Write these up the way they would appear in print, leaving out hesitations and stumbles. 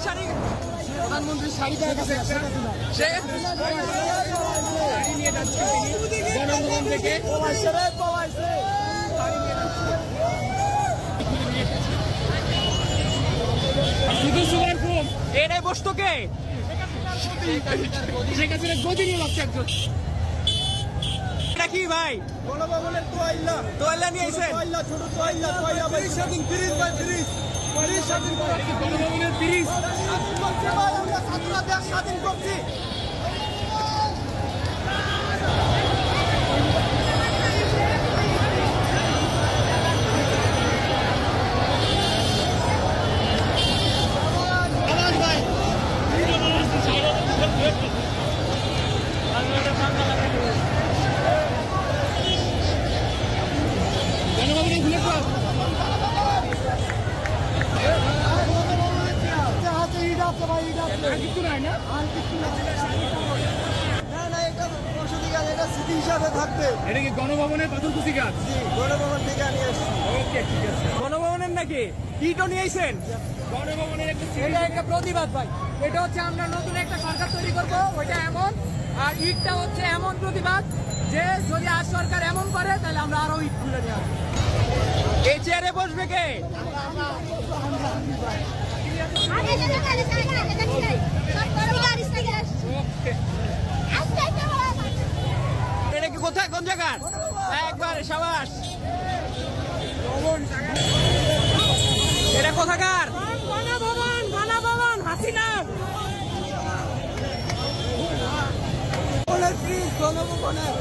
শাড়ি প্রধানমন্ত্রীর শাড়ি দেখা গেছে সে শাড়ি নিয়ে যাচ্ছে তিনি গণভবন থেকে এটাই বসতো কে শেখ হাসিনার গদি নিয়ে যাচ্ছে একজন। এটা কি ভাই গণভবনের তোয়াইলা নিয়ে এসে ছোট তোয়াইলা ভাই স্বাধীন ফ্রিজ ভাই ফ্রিজ স্বাধীন গণভবনের ফ্রিজ ভাই আমরা ছাত্ররা দেশ স্বাধীন করছি। স্মৃতি হিসাবে থাকবে। এটা কি গণভবনের পাথরকুচি গাছ? গণভবন থেকে নিয়ে এসেছি। ওকে ঠিক আছে। গণভবনের নাকি ইটও নিয়ে আইছেন? গণভবনের এটা একটা প্রতিবাদ ভাই। এটা হচ্ছে আমরা নতুন একটা সরকার তৈরি করব, ওইটা এমন। আর ইটটা হচ্ছে এমন প্রতিবাদ যে যদি আজ সরকার এমন করে তাহলে আমরা আরো ইট তুলে নিয়ে আসবো। এই চেয়ারে বসবে কে? এটা কি কোথায় কোন জায়গার? একবার সাবাস। এটা কোথাকার? গণভবন গণভবন হাসিনা গণভবনের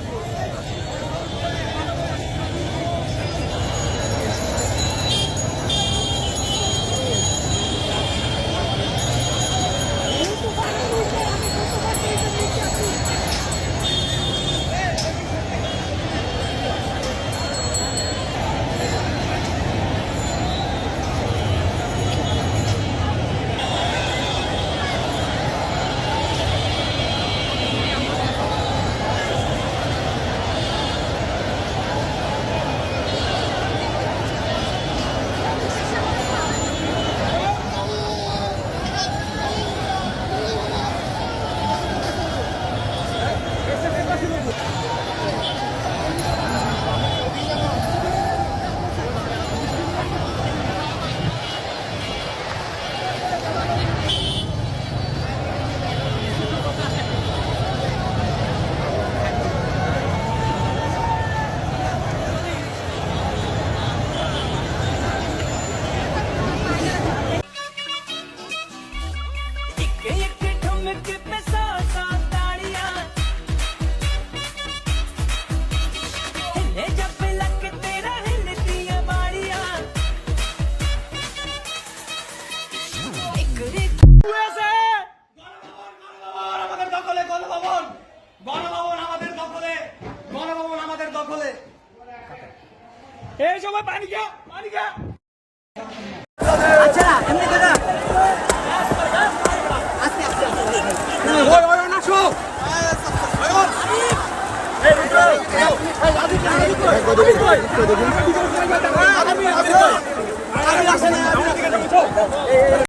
এই সময় পানি খা আচ্ছা এমনি দাদা আস্তে আস্তে ওই ওই না শো এই